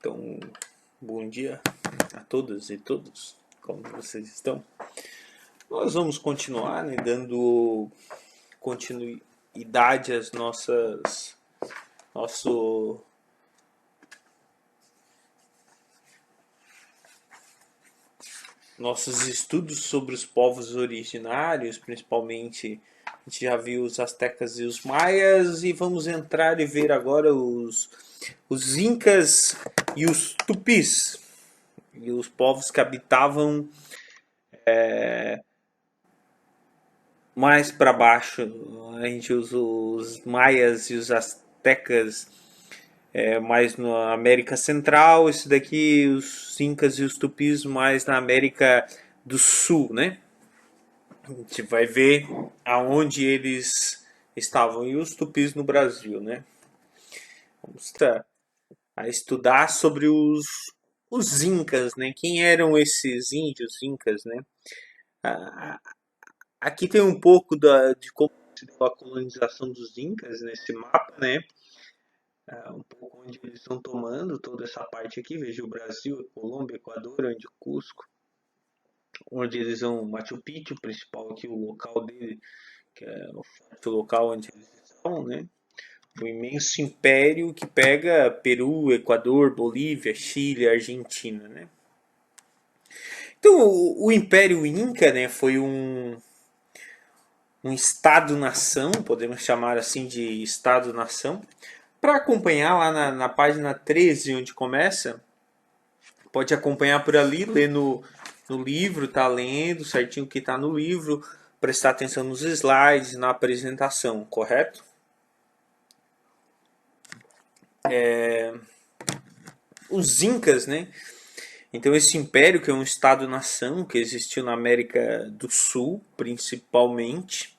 Então, bom dia a todas e todos, como vocês estão? Nós vamos continuar, né, dando continuidade às nosso, nossos estudos sobre os povos originários, principalmente a gente já viu os astecas e os maias, e vamos entrar e ver agora os incas e os tupis, e os povos que habitavam mais para baixo. A gente usa os maias e os astecas mais na América Central, esse daqui os incas e os tupis mais na América do Sul, né? A gente vai ver aonde eles estavam e os tupis no Brasil, né? Vamos a estudar sobre os incas, né? Quem eram esses índios incas, né? Aqui tem um pouco de como se deu a colonização dos incas nesse mapa, né? Um pouco onde eles estão tomando toda essa parte aqui. Veja o Brasil, Colômbia, Equador, onde Cusco, onde eles vão Machu Picchu, principal aqui, o local dele, que é o forte local onde eles estão, né? Um imenso império que pega Peru, Equador, Bolívia, Chile, Argentina, né? Então, o Império Inca, né, foi um Estado-nação, podemos chamar assim de Estado-nação. Para acompanhar lá na página 13, onde começa, pode acompanhar por ali, ler no livro, tá lendo certinho o que está no livro, prestar atenção nos slides, na apresentação, correto? Os Incas, né? Então esse império, que é um Estado-nação, que existiu na América do Sul, principalmente,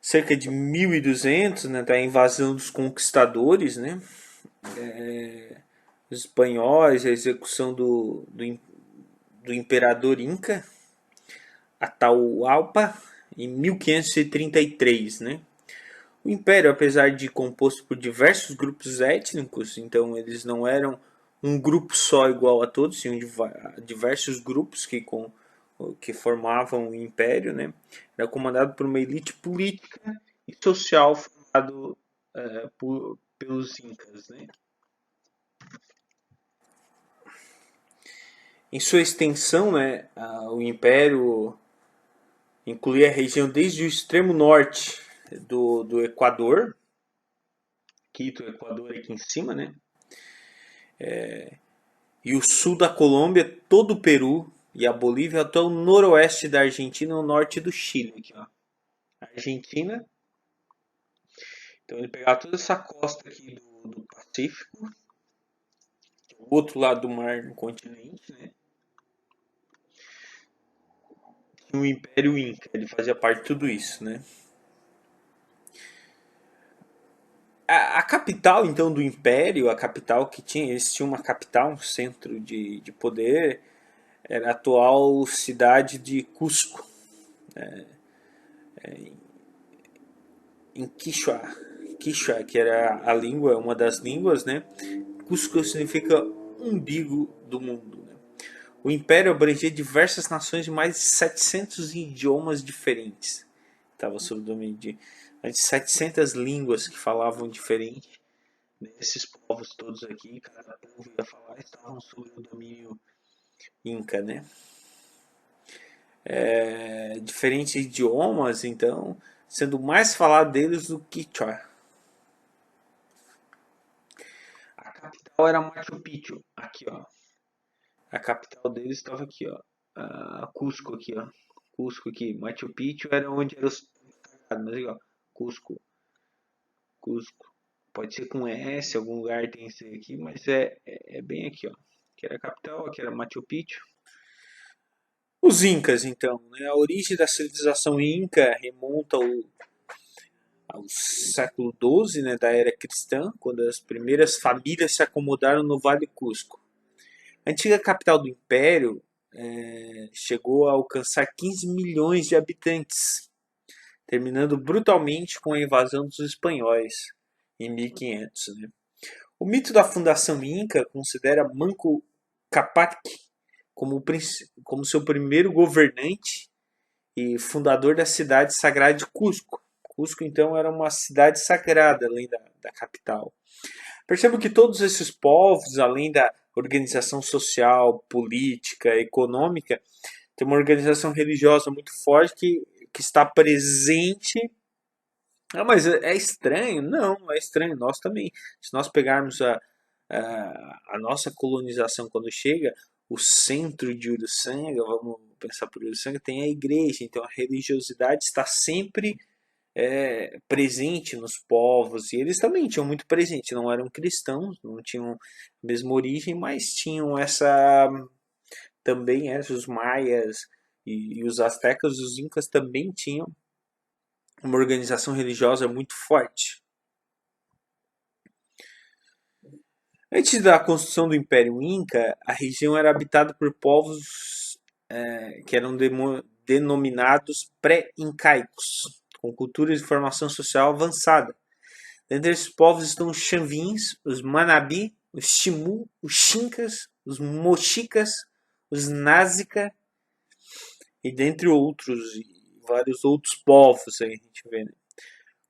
cerca de 1200, né, da invasão dos conquistadores, né? Os espanhóis, a execução do imperador Inca, Atahualpa, em 1533, né? O império, apesar de composto por diversos grupos étnicos, então eles não eram um grupo só igual a todos, tinham diversos grupos que formavam o império, né? Era comandado por uma elite política e social formado pelos incas, né? Em sua extensão, né, o império incluía a região desde o extremo norte do Equador, Quito, Equador aqui em cima, né? E o sul da Colômbia, todo o Peru e a Bolívia até o noroeste da Argentina e o norte do Chile. Aqui, ó. A Argentina, então ele pegava toda essa costa aqui do Pacífico, o outro lado do mar no continente, né? E o Império Inca, ele fazia parte de tudo isso, né? A capital, então, do Império, a capital que tinha, eles tinham uma capital, um centro de poder, era a atual cidade de Cusco, em Quichua. Quichua, que era a língua, uma das línguas, né? Cusco significa umbigo do mundo. Né? O Império abrangia diversas nações de mais de 700 idiomas diferentes. Estava sob o domínio de mais de 700 línguas que falavam diferente. Esses povos todos aqui, cada povo ia falar, estavam sob o domínio Inca, né? Diferentes idiomas, então, sendo mais falado deles o Quichua. A capital era Machu Picchu, aqui ó. A capital deles estava aqui ó. Cusco aqui ó. Cusco aqui. Machu Picchu era onde era os mas aqui, ó. Cusco. Cusco. Pode ser com S, algum lugar tem esse aqui, mas é bem aqui ó. Aqui era a capital, aqui era Machu Picchu. Os Incas, então, né? A origem da civilização Inca remonta ao século XII, né, da era cristã, quando as primeiras famílias se acomodaram no Vale Cusco. A antiga capital do Império chegou a alcançar 15 milhões de habitantes, terminando brutalmente com a invasão dos espanhóis em 1500. Né? O mito da fundação Inca considera Manco Cápac como seu primeiro governante e fundador da cidade sagrada de Cusco. Cusco, então, era uma cidade sagrada, além da capital. Percebo que todos esses povos, além da organização social, política, econômica, tem uma organização religiosa muito forte que está presente. Ah, mas é estranho? Não, não é estranho. Nós também. Se nós pegarmos a nossa colonização quando chega, o centro de Uruçanga, vamos pensar por Uruçanga, tem a igreja. Então a religiosidade está sempre presente nos povos. E eles também tinham muito presente. Não eram cristãos, não tinham a mesma origem, mas tinham essa também, os maias e os astecas, os incas também tinham uma organização religiosa muito forte. Antes da construção do Império Inca, a região era habitada por povos que eram denominados pré-incaicos, com cultura e formação social avançada. Dentre esses povos estão os Xanvins, os Manabi, os Ximu, os Xincas, os Mochicas, os Nazica e dentre outros, e vários outros povos aí a gente vê, né?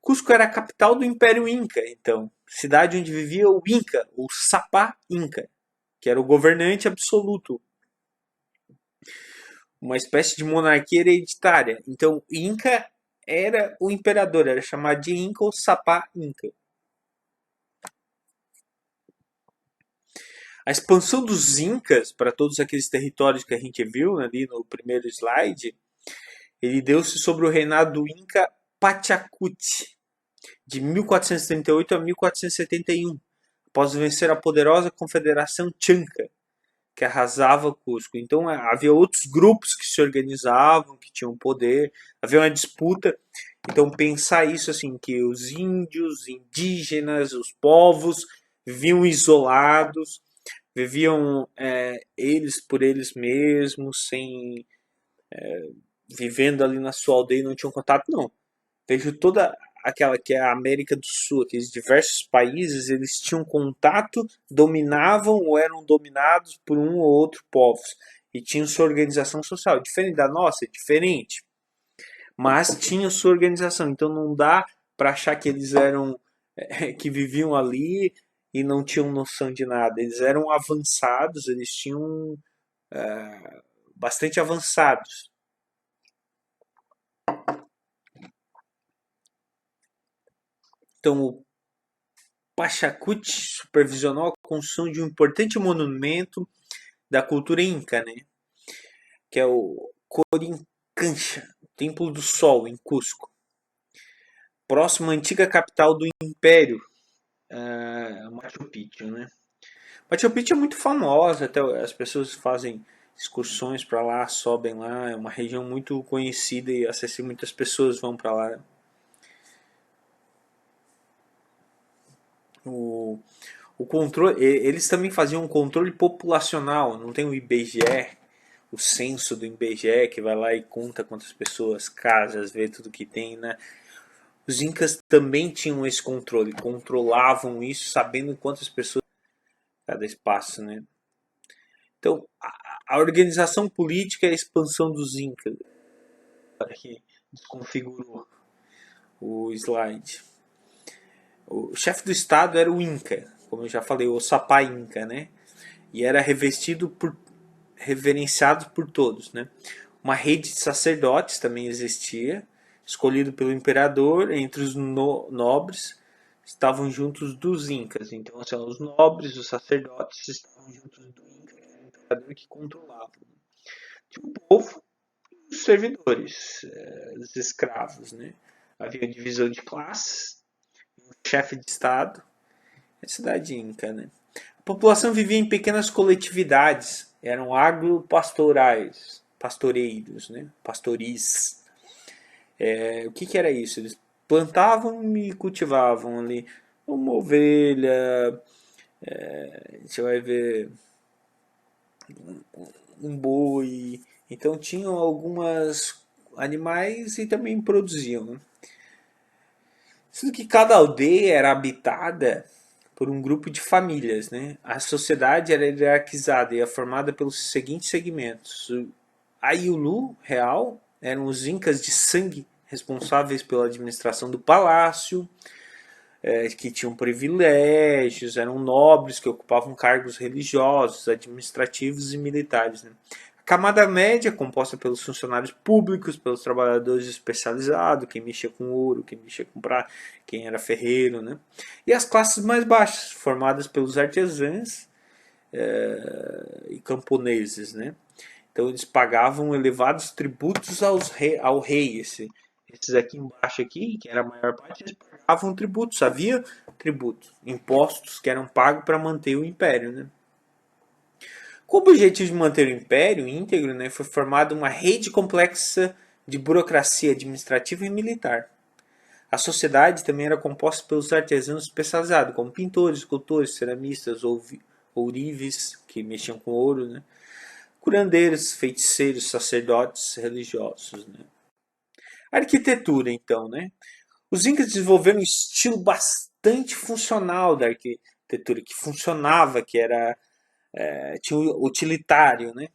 Cusco era a capital do Império Inca, então, cidade onde vivia o Inca, o Sapá Inca, que era o governante absoluto, uma espécie de monarquia hereditária. Então, Inca era o imperador, era chamado de Inca ou Sapá Inca. A expansão dos Incas para todos aqueles territórios que a gente viu ali no primeiro slide, ele deu-se sobre o reinado do Inca Pachacuti, de 1438 a 1471, após vencer a poderosa confederação Chanca, que arrasava Cusco. Então havia outros grupos que se organizavam, que tinham poder, havia uma disputa. Então pensar isso assim, que os índios, indígenas, os povos viviam isolados, viviam eles por eles mesmos, sem vivendo ali na sua aldeia e não tinham contato, não. Vejo toda aquela que é a América do Sul, aqueles diversos países, eles tinham contato, dominavam ou eram dominados por um ou outro povos e tinham sua organização social. Diferente da nossa, é diferente, mas tinham sua organização. Então não dá para achar que eles eram que viviam ali e não tinham noção de nada. Eles eram avançados, eles tinham bastante avançados. Então o Pachacuti supervisionou a construção de um importante monumento da cultura inca, né? Que é o Corincancha, Templo do Sol, em Cusco. Próximo à antiga capital do Império, Machu Picchu, né? Machu Picchu é muito famosa, até as pessoas fazem excursões para lá, sobem lá, é uma região muito conhecida e acessível, muitas pessoas vão para lá. O controle, eles também faziam um controle populacional, não tem o IBGE, o censo do IBGE que vai lá e conta quantas pessoas, casas, vê tudo que tem, né? Os incas também tinham esse controle, controlavam isso, sabendo quantas pessoas cada espaço, né? Então, a organização política e a expansão dos incas. Para que desconfigurou o slide. O chefe do estado era o Inca, como eu já falei, o Sapá Inca, né? E era reverenciado por todos, né? Uma rede de sacerdotes também existia, escolhido pelo imperador entre os nobres, estavam juntos dos incas. Então, assim, os nobres, os sacerdotes estavam juntos do inca, que era o imperador que controlava. Tinha o povo, os servidores, os escravos, né? Havia divisão de classes, um chefe de estado, a cidade inca, né? A população vivia em pequenas coletividades, eram agropastorais, pastoreiros, né? Pastoris. O que era isso? Eles plantavam e cultivavam ali uma ovelha, a gente vai ver um boi. Então tinham algumas animais e também produziam, né? Sendo que cada aldeia era habitada por um grupo de famílias, né? A sociedade era hierarquizada e é formada pelos seguintes segmentos. O Aiulu, real, eram os incas de sangue responsáveis pela administração do palácio, que tinham privilégios, eram nobres que ocupavam cargos religiosos, administrativos e militares. Né? A camada média, composta pelos funcionários públicos, pelos trabalhadores especializados, quem mexia com ouro, quem mexia com prata, quem era ferreiro. Né? E as classes mais baixas, formadas pelos artesãos e camponeses. Né? Então eles pagavam elevados tributos ao rei. Esses aqui embaixo aqui, que era a maior parte, eles pagavam tributos. Havia tributos, impostos que eram pagos para manter o império. Né? Com o objetivo de manter o império íntegro, né, foi formada uma rede complexa de burocracia administrativa e militar. A sociedade também era composta pelos artesãos especializados, como pintores, escultores, ceramistas, ourives, que mexiam com ouro, né? Curandeiros, feiticeiros, sacerdotes religiosos. Né? Arquitetura, então, né? Os incas desenvolveram um estilo bastante funcional da arquitetura, que funcionava, que era tinha o utilitário, né?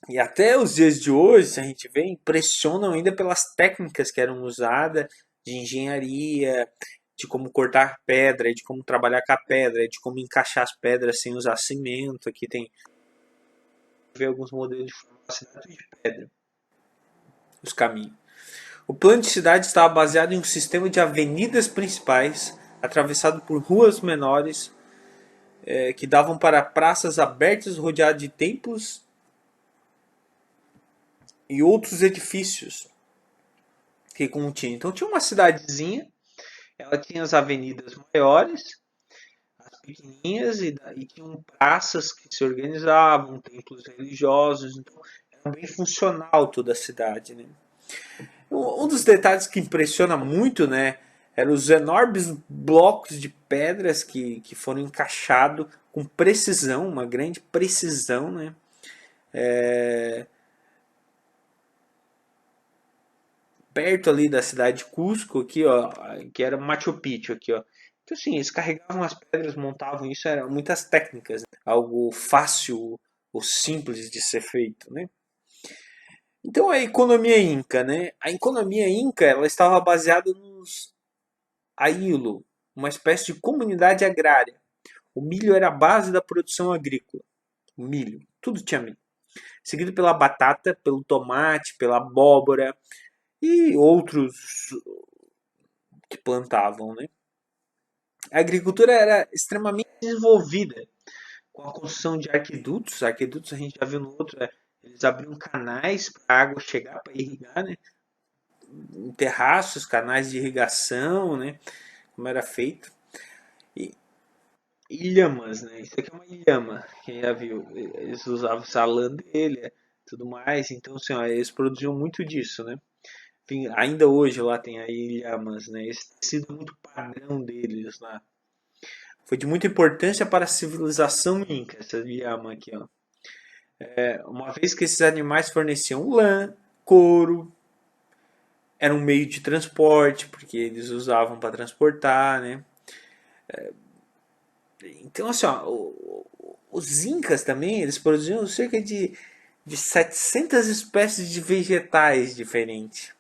E até os dias de hoje, a gente vê, impressionam ainda pelas técnicas que eram usadas de engenharia, de como cortar pedra, de como trabalhar com a pedra, de como encaixar as pedras sem usar cimento. Aqui tem ver alguns modelos de formação de pedra, os caminhos. O plano de cidade estava baseado em um sistema de avenidas principais, atravessado por ruas menores, que davam para praças abertas rodeadas de templos e outros edifícios que continham. Então tinha uma cidadezinha, ela tinha as avenidas maiores, as pequenininhas, e tinham praças que se organizavam, templos religiosos, então era bem funcional toda a cidade. Né? Um dos detalhes que impressiona muito, né, eram os enormes blocos de pedras que foram encaixados com precisão, uma grande precisão, né, perto ali da cidade de Cusco, aqui, ó, que era Machu Picchu, aqui, ó. Então, assim, eles carregavam as pedras, montavam isso, eram muitas técnicas, né? Algo fácil ou simples de ser feito, né? Então, a economia inca, né? A economia inca, ela estava baseada nos Ailo, uma espécie de comunidade agrária. O milho era a base da produção agrícola. O milho, tudo tinha milho. Seguido pela batata, pelo tomate, pela abóbora e outros que plantavam, né? A agricultura era extremamente desenvolvida, com a construção de aquedutos. Aquedutos a gente já viu no outro, eles abriam canais para a água chegar, para irrigar, né? Em terraços, canais de irrigação, né? Como era feito. E ilhamas, né? Isso aqui é uma ilhama, quem já viu. Eles usavam salandelha, tudo mais. Então, assim, ó, eles produziam muito disso, né? Enfim, ainda hoje lá tem a ilhamas, né? Esse tecido é muito padrão deles lá. Foi de muita importância para a civilização inca, essa ilhama aqui, ó. Uma vez que esses animais forneciam lã, couro, era um meio de transporte, porque eles usavam para transportar, né? Então, assim, ó, os incas também, eles produziam cerca de 700 espécies de vegetais diferentes.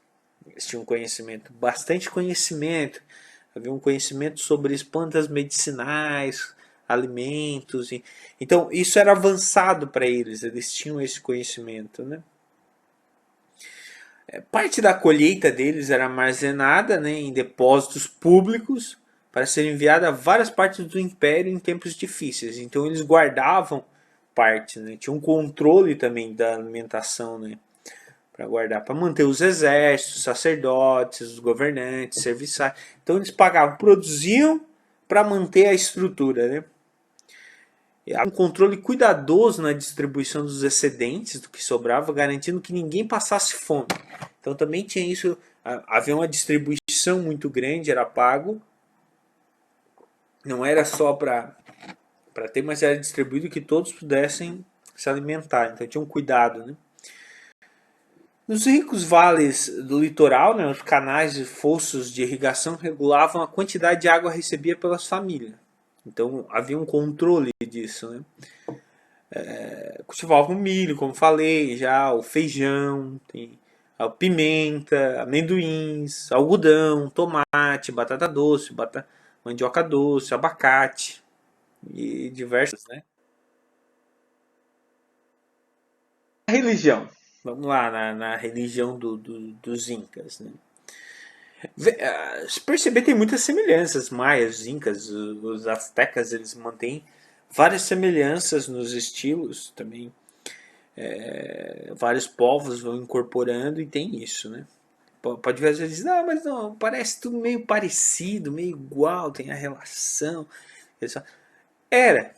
Eles tinham conhecimento, bastante conhecimento. Havia um conhecimento sobre as plantas medicinais, alimentos. Então, isso era avançado para eles, eles tinham esse conhecimento. Né? Parte da colheita deles era armazenada, né, em depósitos públicos para ser enviada a várias partes do império em tempos difíceis. Então, eles guardavam parte, né? Tinha um controle também da alimentação, né? Para guardar, para manter os exércitos, os sacerdotes, os governantes, serviçais. Então eles pagavam, produziam para manter a estrutura, né? E há um controle cuidadoso na distribuição dos excedentes do que sobrava, garantindo que ninguém passasse fome. Então também tinha isso, havia uma distribuição muito grande, era pago, não era só para ter, mas era distribuído que todos pudessem se alimentar. Então tinha um cuidado, né? Nos ricos vales do litoral, né, os canais e fossos de irrigação regulavam a quantidade de água recebida pelas famílias. Então havia um controle disso. Né? Cultivavam milho, como falei, já o feijão, tem a pimenta, amendoins, algodão, tomate, batata doce, mandioca doce, abacate e diversas, né? A religião. Vamos lá, na religião dos Incas. Né? Se perceber, tem muitas semelhanças. Maias, os Incas, os Aztecas, eles mantêm várias semelhanças nos estilos também. Vários povos vão incorporando e tem isso, né? Pode ver às vezes, mas não, parece tudo meio parecido, meio igual, tem a relação. Era,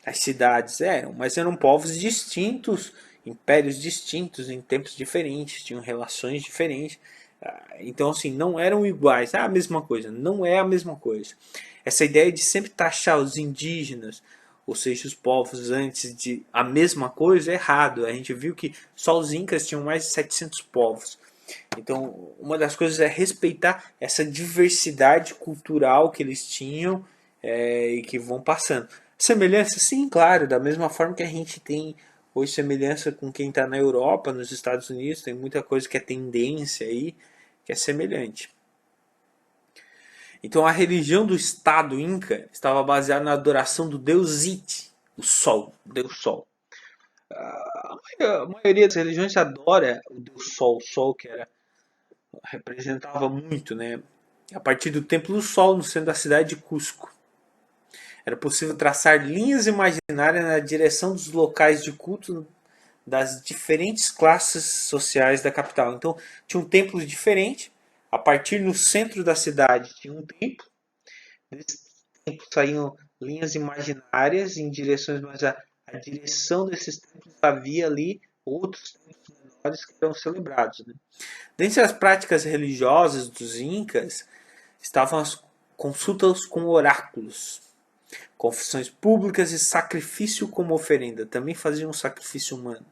as cidades eram, mas eram povos distintos, impérios distintos, em tempos diferentes, tinham relações diferentes. Então, assim, não eram iguais. É a mesma coisa. Não é a mesma coisa. Essa ideia de sempre taxar os indígenas, ou seja, os povos antes de a mesma coisa, é errado. A gente viu que só os incas tinham mais de 700 povos. Então, uma das coisas é respeitar essa diversidade cultural que eles tinham e que vão passando. Semelhança, sim, claro, da mesma forma que a gente tem hoje semelhança com quem está na Europa, nos Estados Unidos, tem muita coisa que é tendência aí, que é semelhante. Então a religião do Estado Inca estava baseada na adoração do deus It, o Sol, o deus Sol. A maioria das religiões adora o deus Sol, o Sol que representava muito, né? A partir do Templo do Sol, no centro da cidade de Cusco. Era possível traçar linhas imaginárias na direção dos locais de culto das diferentes classes sociais da capital. Então, tinha um templo diferente. A partir no centro da cidade tinha um templo. Desse templo saíam linhas imaginárias em direções, mas a direção desses templos havia ali outros templos menores que eram celebrados. Né? Dentre as práticas religiosas dos incas estavam as consultas com oráculos, confissões públicas e sacrifício como oferenda. Também faziam um sacrifício humano.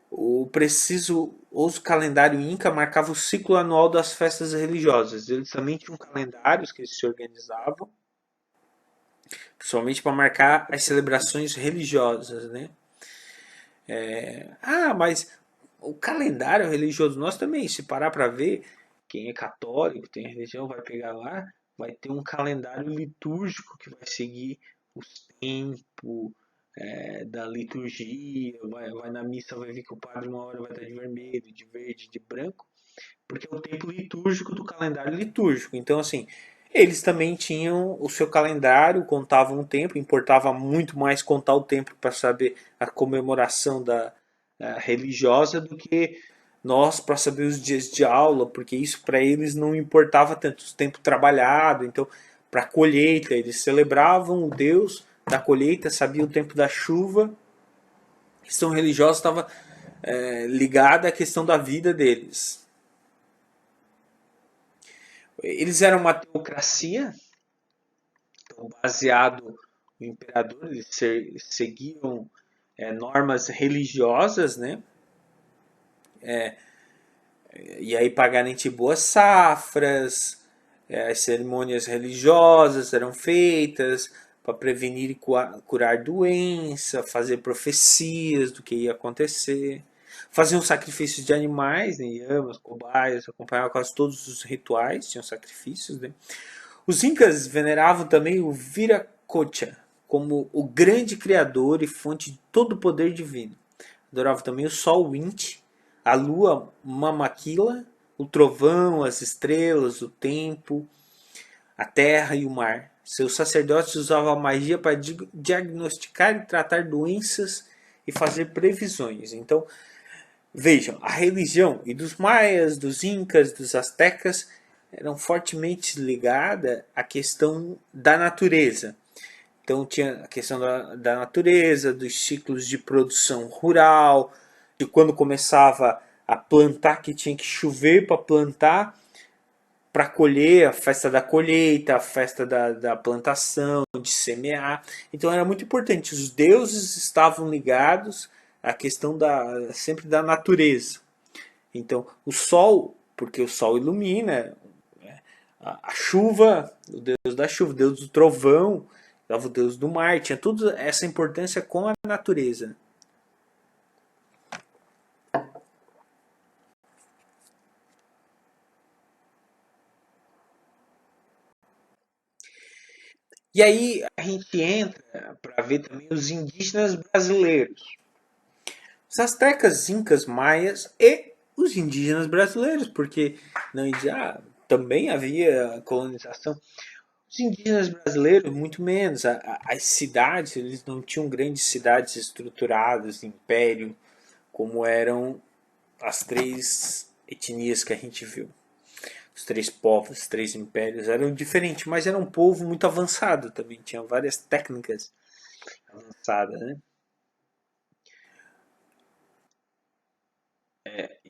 O preciso uso calendário inca marcava o ciclo anual das festas religiosas. Eles também tinham calendários que eles se organizavam, principalmente para marcar as celebrações religiosas, né? Mas o calendário religioso nosso também, se parar para ver, quem é católico, tem religião, vai pegar lá, vai ter um calendário litúrgico que vai seguir os tempos da liturgia, vai na missa, vai ver que o padre uma hora vai estar de vermelho, de verde, de branco, porque é o tempo litúrgico do calendário litúrgico. Então, assim, eles também tinham o seu calendário, contavam o tempo, importava muito mais contar o tempo para saber a comemoração religiosa do que nós para saber os dias de aula, porque isso para eles não importava tanto, o tempo trabalhado. Então, para a colheita, eles celebravam o Deus da colheita, sabiam o tempo da chuva. A questão religiosa estava ligada à questão da vida deles. Eles eram uma teocracia, então, baseado no imperador, eles seguiam normas religiosas, né? E aí para garantir boas safras, as cerimônias religiosas eram feitas para prevenir e curar doença, fazer profecias do que ia acontecer, faziam sacrifícios de animais, né, yamas, cobaias, acompanhavam quase todos os rituais, tinham sacrifícios. Né? Os incas veneravam também o Viracocha como o grande criador e fonte de todo o poder divino. Adoravam também o sol Winti, a lua Mamaquila, o trovão, as estrelas, o tempo, a terra e o mar. Seus sacerdotes usavam a magia para diagnosticar e tratar doenças e fazer previsões. Então, vejam, a religião e dos maias, dos incas, dos astecas eram fortemente ligada à questão da natureza. Então tinha a questão da natureza, dos ciclos de produção rural, de quando começava a plantar que tinha que chover para plantar, para colher, a festa da colheita, a festa da plantação, de semear. Então era muito importante. Os deuses estavam ligados a questão sempre da natureza. Então, o sol, porque o sol ilumina, a chuva, o deus da chuva, o deus do trovão, o deus do mar, tinha toda essa importância com a natureza. E aí a gente entra para ver também os indígenas brasileiros. Os astecas, incas, maias e os indígenas brasileiros, porque na Índia também havia colonização. Os indígenas brasileiros, muito menos. As cidades, eles não tinham grandes cidades estruturadas, império, como eram as três etnias que a gente viu. Os três povos, os três impérios eram diferentes, mas era um povo muito avançado também. Tinha várias técnicas avançadas, né?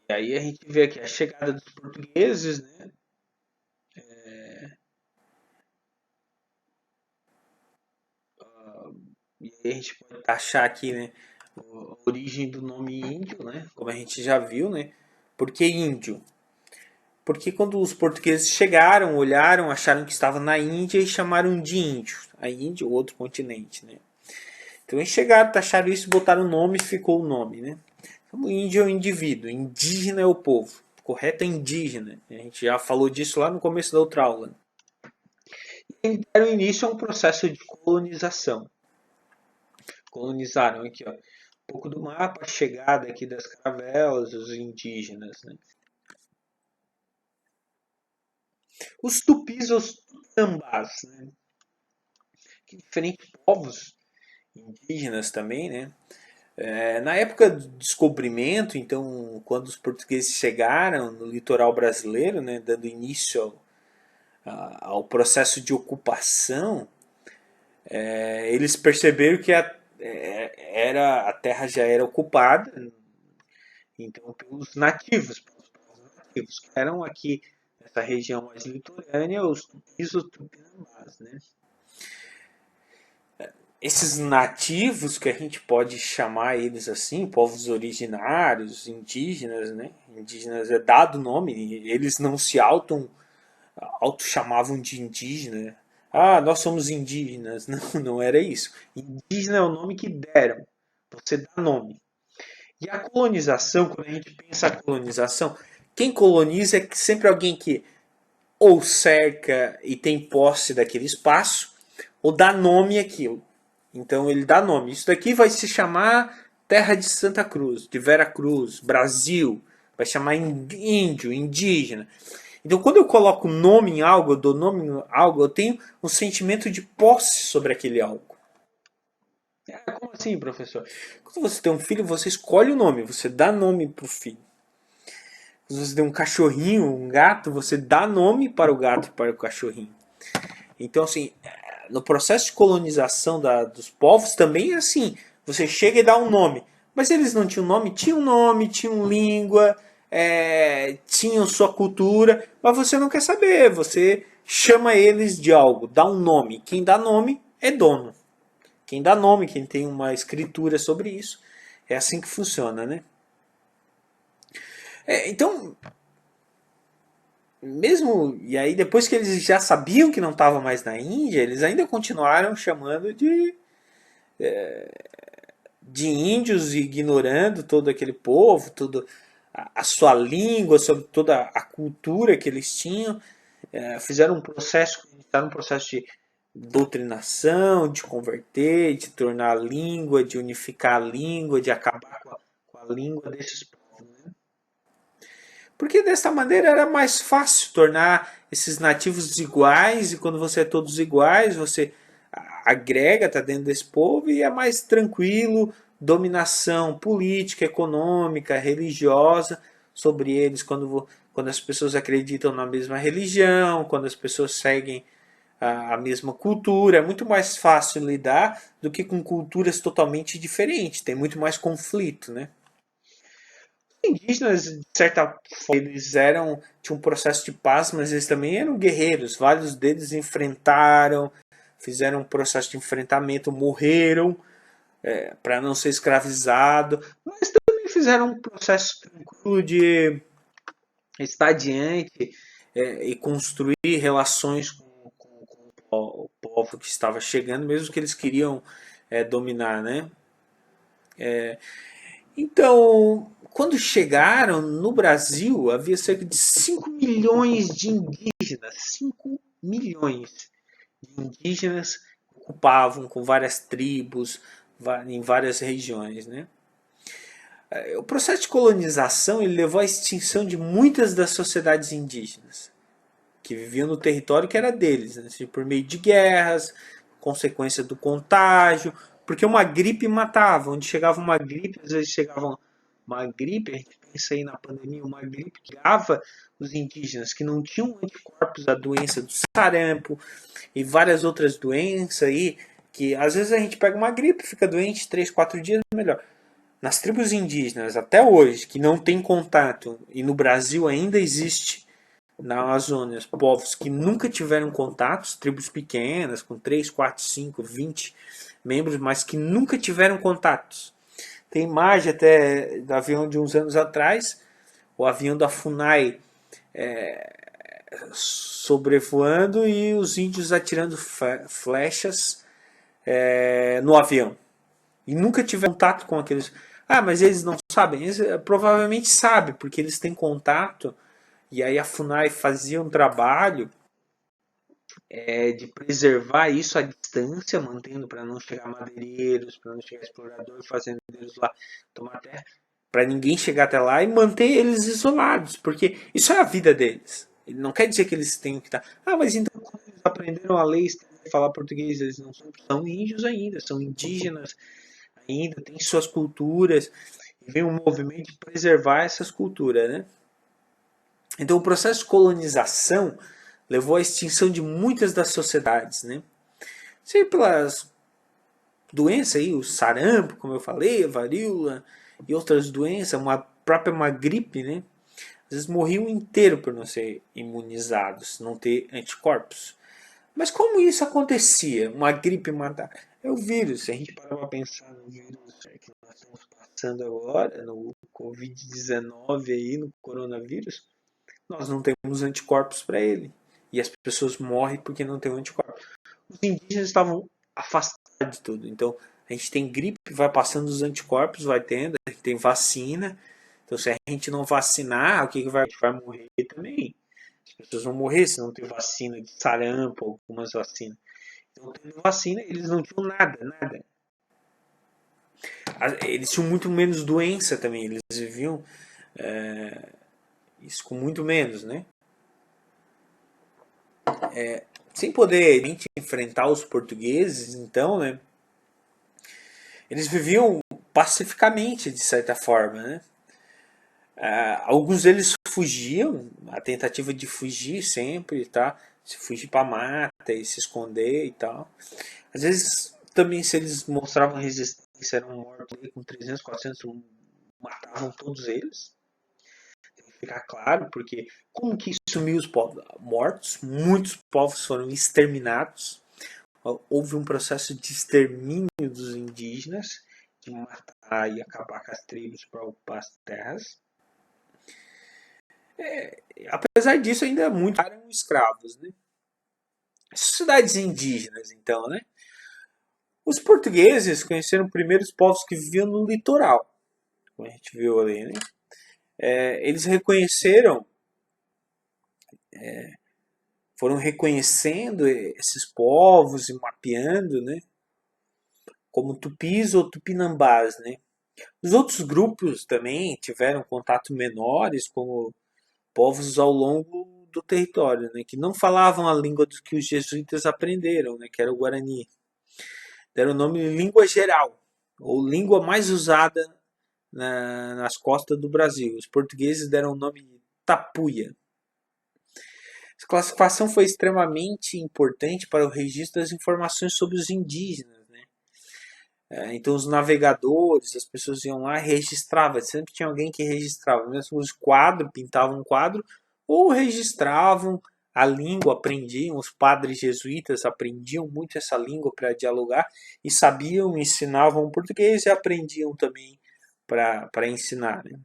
E aí a gente vê aqui a chegada dos portugueses, né? E aí a gente pode achar aqui, né? A origem do nome índio, né? Como a gente já viu, né? Por que índio? Porque quando os portugueses chegaram, olharam, acharam que estavam na Índia e chamaram de índio. A Índia, o outro continente, né? Então eles chegaram, taxaram isso, botaram o nome e ficou o nome, né? Então, o índio é o indivíduo, indígena é o povo. Correto é indígena. A gente já falou disso lá no começo da outra aula. E deram início a um processo de colonização. Colonizaram aqui, ó, um pouco do mapa, a chegada aqui das caravelas, os indígenas, né? Os tupis ou os tupambás, né? Que diferentes povos indígenas também, né? Na época do descobrimento, então, quando os portugueses chegaram no litoral brasileiro, né, dando início ao processo de ocupação, eles perceberam que a terra já era ocupada, então, pelos nativos, que eram aqui nessa região mais litorânea, os tupis, os tupinambás, né? Esses nativos, que a gente pode chamar eles assim, povos originários, indígenas, né? Indígenas é dado nome, eles não se auto chamavam de indígena. Ah, nós somos indígenas. Não, não era isso. Indígena é o nome que deram. Você dá nome. E a colonização, quando a gente pensa a colonização, quem coloniza é sempre alguém que ou cerca e tem posse daquele espaço, ou dá nome àquilo. Então ele dá nome. Isso daqui vai se chamar Terra de Santa Cruz, de Vera Cruz, Brasil. Vai chamar índio, indígena. Então quando eu coloco nome em algo, eu dou nome em algo, eu tenho um sentimento de posse sobre aquele algo. Como assim, professor? Quando você tem um filho, você escolhe o nome, você dá nome para o filho. Quando você tem um cachorrinho, um gato, você dá nome para o gato e para o cachorrinho. Então, assim, no processo de colonização dos povos também é assim. Você chega e dá um nome. Mas eles não tinham nome? Tinham língua, tinham sua cultura, mas você não quer saber. Você chama eles de algo, dá um nome. Quem dá nome é dono. Quem dá nome, quem tem uma escritura sobre isso. É assim que funciona, né? Então, mesmo e aí depois que eles já sabiam que não estava mais na Índia, eles ainda continuaram chamando de índios, ignorando todo aquele povo, toda a sua língua, sobre toda a cultura que eles tinham. Fizeram um processo, está um processo de doutrinação, de converter, de tornar a língua, de unificar a língua, de acabar com a língua desses povos. Né? Porque dessa maneira era mais fácil tornar esses nativos iguais, e quando você é todos iguais, você agrega, está dentro desse povo e é mais tranquilo, dominação política, econômica, religiosa sobre eles, quando as pessoas acreditam na mesma religião, quando as pessoas seguem a mesma cultura, é muito mais fácil lidar do que com culturas totalmente diferentes, tem muito mais conflito, né? Indígenas, de certa forma, tinham um processo de paz, mas eles também eram guerreiros. Vários deles enfrentaram, fizeram um processo de enfrentamento, morreram para não ser escravizado, mas também fizeram um processo tranquilo de estar adiante e construir relações com o povo que estava chegando, mesmo que eles queriam dominar, né? Então, quando chegaram no Brasil, havia cerca de 5 milhões de indígenas. 5 milhões de indígenas ocupavam com várias tribos em várias regiões, né? O processo de colonização ele levou à extinção de muitas das sociedades indígenas que viviam no território que era deles, né? Por meio de guerras, consequência do contágio, porque uma gripe matava. Onde chegava uma gripe, às vezes chegava uma gripe, a gente pensa aí na pandemia, uma gripe que pegava os indígenas que não tinham anticorpos à doença do sarampo e várias outras doenças aí, que às vezes a gente pega uma gripe, fica doente 3, 4 dias, melhor. Nas tribos indígenas, até hoje, que não tem contato, e no Brasil ainda existe na Amazônia, povos que nunca tiveram contatos, tribos pequenas, com 3, 4, 5, 20 membros, mas que nunca tiveram contatos. Tem imagem até do avião de uns anos atrás, o avião da FUNAI sobrevoando e os índios atirando flechas no avião. E nunca tiveram contato com aqueles. Ah, mas eles não sabem? Eles provavelmente sabem, porque eles têm contato. E aí a FUNAI fazia um trabalho de preservar isso à distância, mantendo para não chegar madeireiros, para não chegar exploradores, fazendeiros lá tomar terra, para ninguém chegar até lá e manter eles isolados, porque isso é a vida deles. Não quer dizer que eles tenham que estar. Ah, mas então quando eles aprenderam a ler e falar português, eles não são índios ainda, são indígenas ainda, têm suas culturas, e vem um movimento de preservar essas culturas, né? Então o processo de colonização levou à extinção de muitas das sociedades, né? Seja pelas doenças aí, o sarampo, como eu falei, a varíola e outras doenças, uma gripe, né? Às vezes morriam inteiro por não ser imunizados, não ter anticorpos. Mas como isso acontecia? Uma gripe matar? É o vírus. Se a gente parar para pensar no vírus que nós estamos passando agora, no Covid-19 aí, no coronavírus, nós não temos anticorpos para ele. E as pessoas morrem porque não tem anticorpos. Os indígenas estavam afastados de tudo. Então, a gente tem gripe, vai passando os anticorpos, vai tendo, a gente tem vacina. Então, se a gente não vacinar, o que vai? A gente vai morrer também. As pessoas vão morrer se não ter vacina de sarampo, algumas vacinas. Então, tendo vacina, eles não tinham nada, nada. Eles tinham muito menos doença também. Eles viviam isso com muito menos, né? Sem poder enfrentar os portugueses, então, né? Eles viviam pacificamente, de certa forma, né? Alguns deles fugiam, a tentativa de fugir sempre, tá? Se fugir para mata e se esconder e tal. Às vezes, também, se eles mostravam resistência, eram mortos com 300, 400, matavam todos eles. Tem que ficar claro, porque como que sumiu os povos mortos? Muitos povos foram exterminados. Houve um processo de extermínio dos indígenas, de matar e acabar com as tribos para ocupar as terras. Apesar disso, ainda muitos eram escravos, né? Sociedades indígenas, então, né? Os portugueses conheceram primeiro os povos que viviam no litoral, como a gente viu ali, né? Eles reconheceram, foram reconhecendo esses povos e mapeando, né? Como tupis ou tupinambás, né? Os outros grupos também tiveram contato menores, como povos ao longo do território, né? Que não falavam a língua que os jesuítas aprenderam, né? Que era o Guarani. Deram o nome de língua geral, ou língua mais usada nas costas do Brasil. Os portugueses deram o nome de tapuia. Essa classificação foi extremamente importante para o registro das informações sobre os indígenas. Né? Então os navegadores, as pessoas iam lá e registravam. Sempre tinha alguém que registrava. Mesmo os quadros, pintavam um quadro, ou registravam a língua, aprendiam, os padres jesuítas aprendiam muito essa língua para dialogar e sabiam, ensinavam português e aprendiam também para ensinar. Né?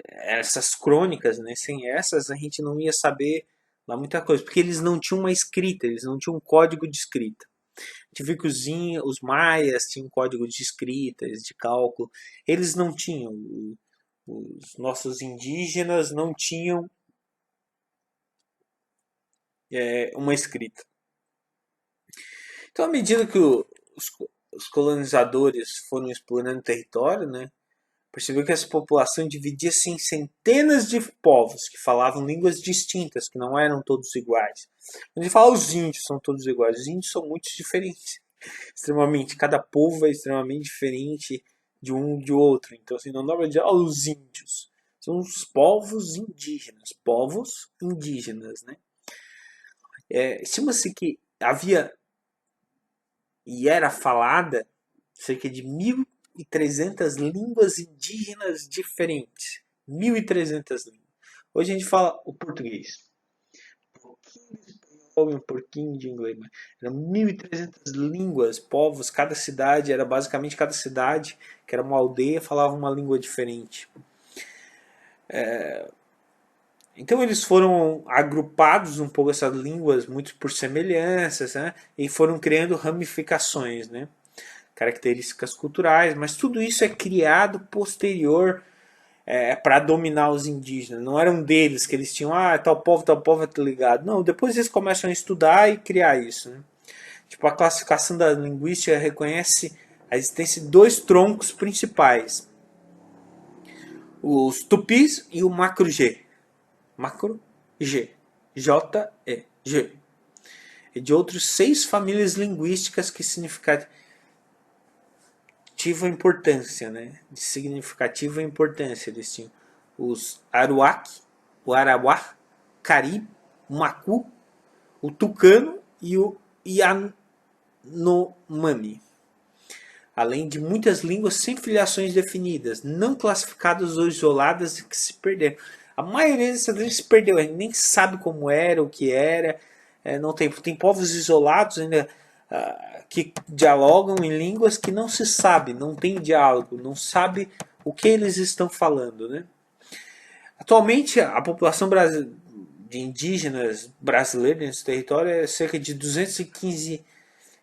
Essas crônicas, né? Sem essas a gente não ia saber lá muita coisa, porque eles não tinham uma escrita, eles não tinham um código de escrita. A gente viu que os maias tinham código de escrita, de cálculo, eles não tinham, os nossos indígenas não tinham uma escrita. Então, à medida que os colonizadores foram explorando o território, né, percebeu que essa população dividia-se em centenas de povos que falavam línguas distintas, que não eram todos iguais. Quando a gente fala os índios são todos iguais, os índios são muito diferentes. Extremamente, cada povo é extremamente diferente de um de outro. Então, assim, não dá para dizer os índios. São os povos indígenas, né? Estima-se que havia e era falada cerca de 1.300 línguas indígenas diferentes. 1.300 línguas. Hoje a gente fala o português. Um pouquinho de espanhol, um pouquinho de inglês. Eram 1.300 línguas, povos, cada cidade, era basicamente cada cidade, que era uma aldeia, falava uma língua diferente. Então eles foram agrupados um pouco essas línguas, muito por semelhanças, né? E foram criando ramificações, né? Características culturais, mas tudo isso é criado posterior para dominar os indígenas. Não eram deles que eles tinham, tal povo é ligado. Não, depois eles começam a estudar e criar isso. Né? Tipo, a classificação da linguística reconhece a existência de dois troncos principais. Os tupis e o macro-G. Macro-G. J-E-G. E de outros 6 famílias linguísticas que significativa importância, né? De significativa importância. Eles tinham os Aruac, o Arauá, Caribe, o Macu, o Tucano e o Yanomami. Além de muitas línguas sem filiações definidas, não classificadas ou isoladas e que se perderam. A maioria dessas línguas se perdeu, a gente nem sabe como era, o que era. Não tem povos isolados ainda que dialogam em línguas que não se sabe, não tem diálogo, não sabe o que eles estão falando. Né? Atualmente, a população de indígenas brasileiros nesse território é cerca de 215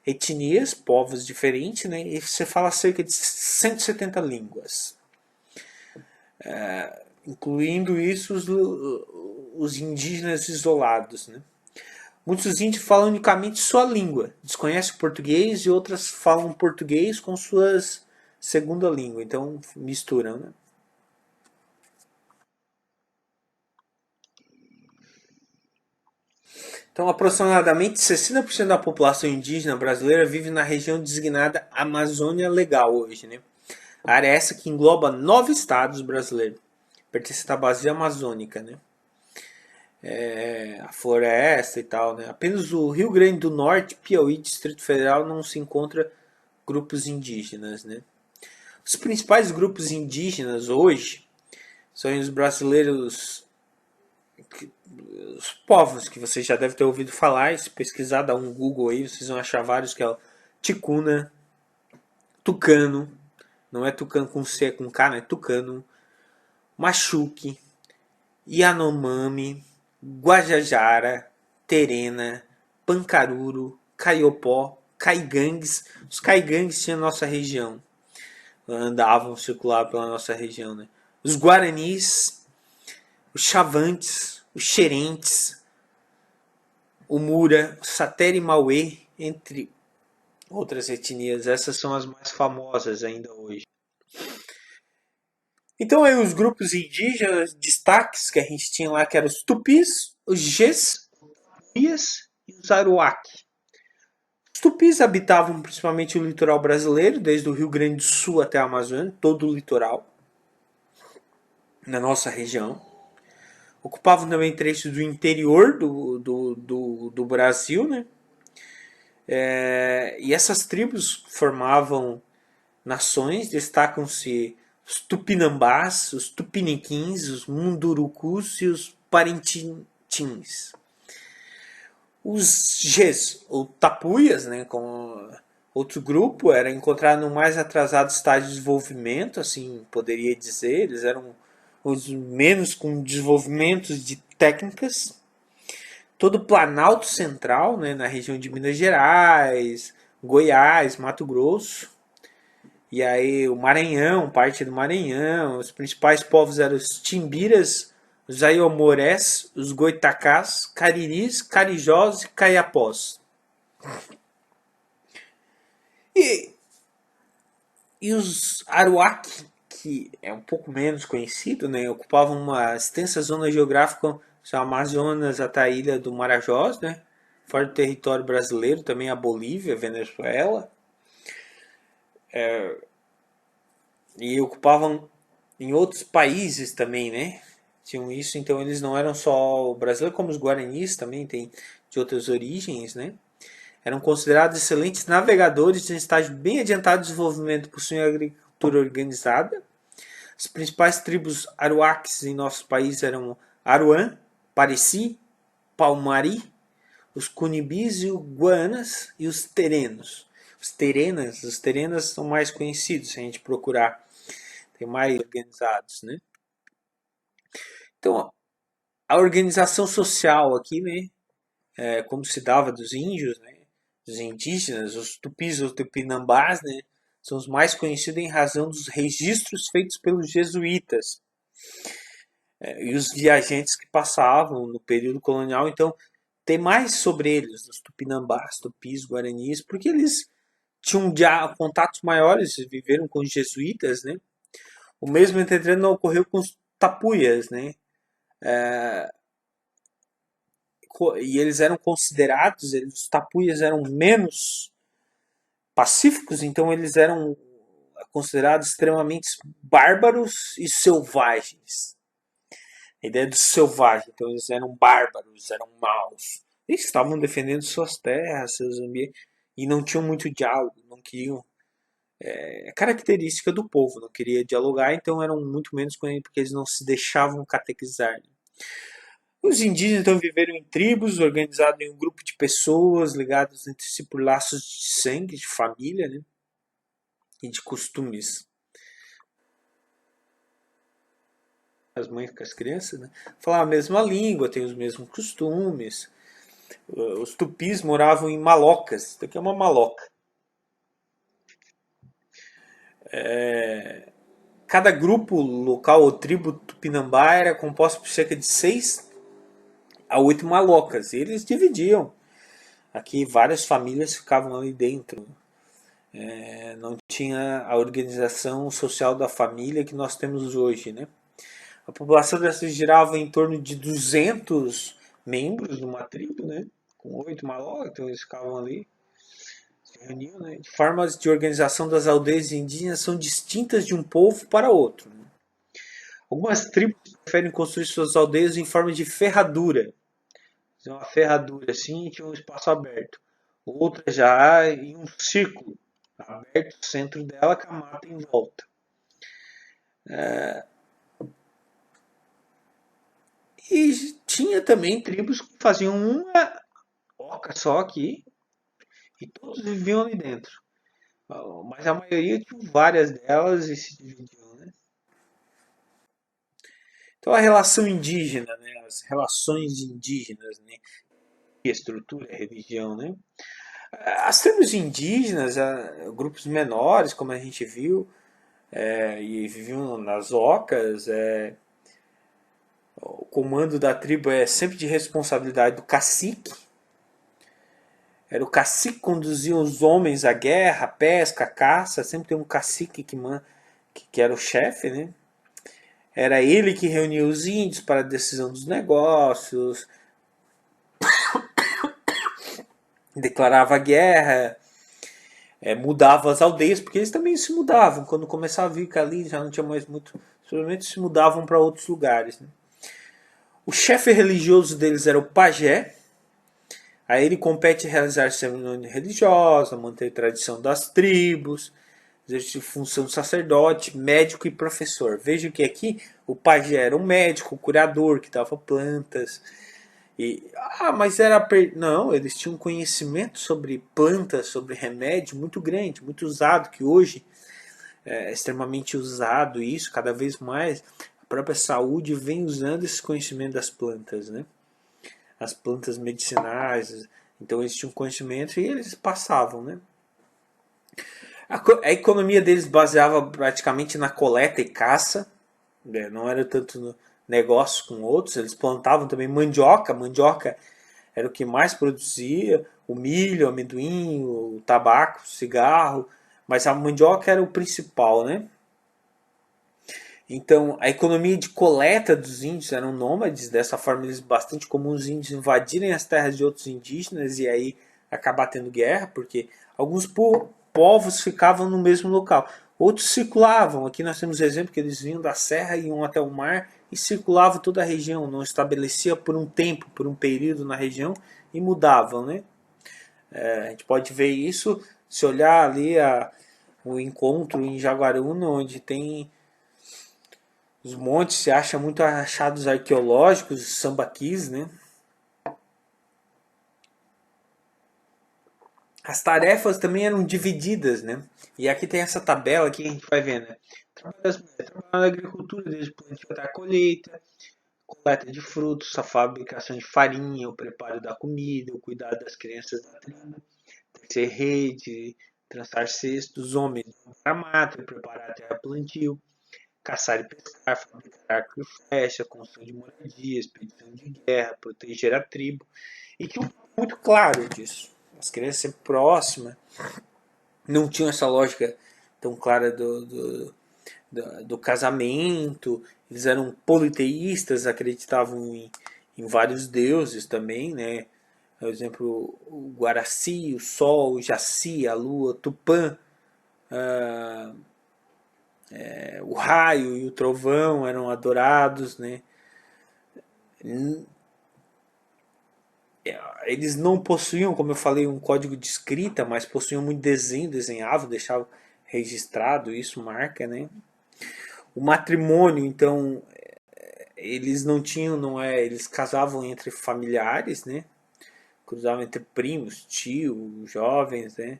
etnias, povos diferentes, né? E você fala cerca de 170 línguas. Incluindo isso os indígenas isolados. Né? Muitos índios falam unicamente sua língua, desconhecem o português e outras falam português com suas segunda língua, então misturam. Né? Então, aproximadamente 60% da população indígena brasileira vive na região designada Amazônia Legal hoje. Né? A área é essa que engloba 9 estados brasileiros, pertence à bacia amazônica. Né? A floresta e tal. Né? Apenas o Rio Grande do Norte, Piauí, Distrito Federal não se encontra grupos indígenas. Né? Os principais grupos indígenas hoje são os brasileiros, os povos que vocês já devem ter ouvido falar, se pesquisar, dar um Google aí, vocês vão achar vários, que é o Ticuna, Tucano, não é Tucano com C, é com K, né? Tucano, Machuque, Yanomami, Guajajara, Terena, Pancaruru, Caiopó, Caigangues. Os Caigangues tinham nossa região, andavam circular pela nossa região, né? Os Guaranis, os Chavantes, os Xerentes, o Mura, o Satere Mauê, entre outras etnias. Essas são as mais famosas ainda hoje. Então aí os grupos indígenas, destaques que a gente tinha lá, que eram os Tupis, os Gs, os e os Aruac. Os Tupis habitavam principalmente o litoral brasileiro, desde o Rio Grande do Sul até a Amazônia, todo o litoral, na nossa região. Ocupavam também trechos do interior do Brasil, né? E essas tribos formavam nações, destacam-se os Tupinambás, os Tupiniquins, os Mundurucus e os Parintins. Os Gs, ou Tapuias, né, com outro grupo, era encontrado no mais atrasado estágio de desenvolvimento, assim poderia dizer. Eles eram os menos com desenvolvimentos de técnicas. Todo o Planalto Central, né, na região de Minas Gerais, Goiás, Mato Grosso. E aí o Maranhão, parte do Maranhão. Os principais povos eram os Timbiras, os Aiomorés, os Goitacás, Cariris, Carijós e Caiapós. E, e os Aruac, que é um pouco menos conhecido, né, ocupavam uma extensa zona geográfica, o Amazonas até a ilha do Marajós, né, fora do território brasileiro, também a Bolívia, Venezuela. E ocupavam em outros países também, né? Tinham isso, então eles não eram só o brasileiro, como os guaranis também têm de outras origens, né? Eram considerados excelentes navegadores em estágio bem adiantado de desenvolvimento, possuem agricultura organizada. As principais tribos aruaques em nosso país eram Aruan, Pareci, Palmari, os Cunibis e os Guanas e os Terenos. Os Terenas são mais conhecidos, se a gente procurar, tem mais organizados, né? Então, a organização social aqui, né, como se dava dos índios, né, dos indígenas, os tupis ou tupinambás, né, são os mais conhecidos em razão dos registros feitos pelos jesuítas e os viajantes que passavam no período colonial. Então, tem mais sobre eles, os tupinambás, tupis, guaranis, porque eles tinham já contatos maiores, viveram com os jesuítas, né? O mesmo, entretanto, não ocorreu com os tapuias, né? E eles eram considerados, os tapuias eram menos pacíficos, então eles eram considerados extremamente bárbaros e selvagens. A ideia do selvagem, então eles eram bárbaros, eram maus. Eles estavam defendendo suas terras, seus ambientes, e não tinham muito diálogo, não queriam. É característica do povo, não queria dialogar, então eram muito menos com ele, porque eles não se deixavam catequizar. Né? Os indígenas então viveram em tribos, organizados em um grupo de pessoas, ligadas entre si por laços de sangue, de família, né? E de costumes. As mães com as crianças, né? Falavam a mesma língua, têm os mesmos costumes. Os tupis moravam em malocas. Isso aqui é uma maloca. Cada grupo local ou tribo tupinambá era composto por cerca de 6 a 8 malocas. E eles dividiam. Aqui várias famílias ficavam ali dentro. Não tinha a organização social da família que nós temos hoje, né? A população dessa girava em torno de 200 membros numa tribo, né? Com 8 malocas, então eles ficavam ali, se reuniam, né? De formas de organização das aldeias indígenas são distintas de um povo para outro. Né? Algumas tribos preferem construir suas aldeias em forma de ferradura. Uma ferradura assim e tinha um espaço aberto. Outra já em um círculo aberto, no centro dela, com a mata em volta. E tinha também tribos que faziam uma oca só aqui e todos viviam ali dentro. Mas a maioria tinha várias delas e se dividiam. Né? Então a relação indígena, né? As relações indígenas, né? E a estrutura, a religião, né? As tribos indígenas, grupos menores, como a gente viu, e viviam nas ocas, o comando da tribo é sempre de responsabilidade do cacique. Era o cacique que conduzia os homens à guerra, à pesca, à caça. Sempre tem um cacique que era o chefe, né? Era ele que reunia os índios para a decisão dos negócios, declarava guerra, mudava as aldeias, porque eles também se mudavam. Quando começava a vir que ali já não tinha mais muito, simplesmente se mudavam para outros lugares. Né? O chefe religioso deles era o pajé. Aí ele compete em realizar cerimônia religiosa, manter a tradição das tribos, exercia função de sacerdote, médico e professor. Veja que aqui o pajé era um médico, um curador que dava plantas. Mas era. Não, eles tinham conhecimento sobre plantas, sobre remédio muito grande, muito usado, que hoje é extremamente usado isso, cada vez mais. A própria saúde vem usando esse conhecimento das plantas, né? As plantas medicinais. Então eles tinham conhecimento e eles passavam, né? A economia deles baseava praticamente na coleta e caça, né? Não era tanto no negócio com outros. Eles plantavam também mandioca. Mandioca era o que mais produzia, o milho, o amendoim, o tabaco, o cigarro, mas a mandioca era o principal, né? Então, a economia de coleta dos índios eram nômades, dessa forma eles bastante comuns os índios invadirem as terras de outros indígenas e aí acabar tendo guerra, porque alguns povos ficavam no mesmo local. Outros circulavam, aqui nós temos exemplo que eles vinham da serra, iam até o mar e circulavam toda a região, não estabelecia por um tempo, por um período na região e mudavam, né? A gente pode ver isso se olhar ali o encontro em Jaguaruna, onde tem os montes, se acha muito achados arqueológicos, sambaquis, né? As tarefas também eram divididas, né? E aqui tem essa tabela aqui que a gente vai ver, né? Trabalho das mulheres, trabalho na agricultura, desde plantio até a colheita, coleta de frutos, a fabricação de farinha, o preparo da comida, o cuidado das crianças da tribo, tecer rede, trançar cestos, homens para mata, preparar a terra plantio, caçar e pescar, fabricar arco e flecha, construção de moradia, expedição de guerra, proteger a tribo. E tinha um ponto muito claro disso. As crianças sempre próximas, não tinham essa lógica tão clara do casamento, eles eram politeístas, acreditavam em vários deuses também, né? Por exemplo, o Guaraci, o Sol, o Jaci, a Lua, Tupã, o raio e o trovão eram adorados, né? Eles não possuíam, como eu falei, um código de escrita, mas possuíam muito desenho, desenhavam, deixavam registrado, isso marca, né? O matrimônio, então, eles não tinham, não é, eles casavam entre familiares, né? Cruzavam entre primos, tios, jovens, né?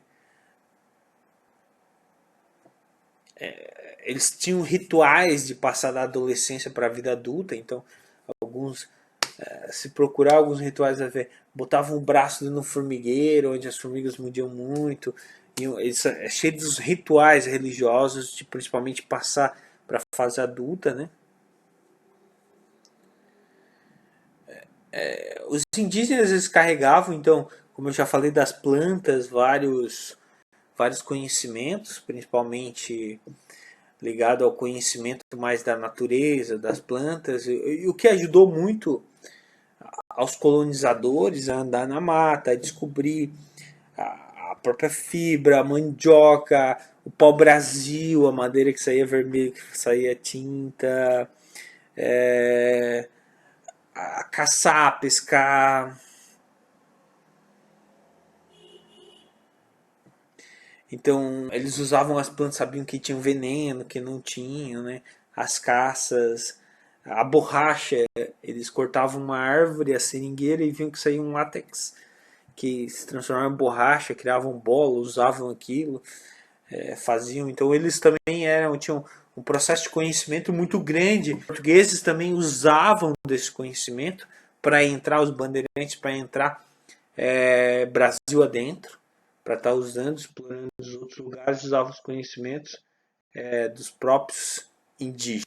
Eles tinham rituais de passar da adolescência para a vida adulta, então alguns, se procurar alguns rituais, vai ver, botavam o braço no formigueiro, onde as formigas mordiam muito, e eles, é cheio dos rituais religiosos, de principalmente passar para a fase adulta, né? Os indígenas eles carregavam, então, como eu já falei das plantas, vários conhecimentos, principalmente ligado ao conhecimento mais da natureza, das plantas, e o que ajudou muito aos colonizadores a andar na mata, a descobrir a própria fibra, a mandioca, o pau-brasil, a madeira que saía vermelha, que saía tinta, a caçar, pescar. Então, eles usavam as plantas, sabiam que tinham veneno, que não tinham, né? As caças, a borracha, eles cortavam uma árvore, a seringueira, e viam que saía um látex que se transformava em borracha, criavam bola, usavam aquilo, faziam. Então, eles também tinham um processo de conhecimento muito grande. Os portugueses também usavam desse conhecimento para entrar, os bandeirantes, para entrar Brasil adentro, para estar usando, explorando os outros lugares, usavam os conhecimentos dos próprios indígenas.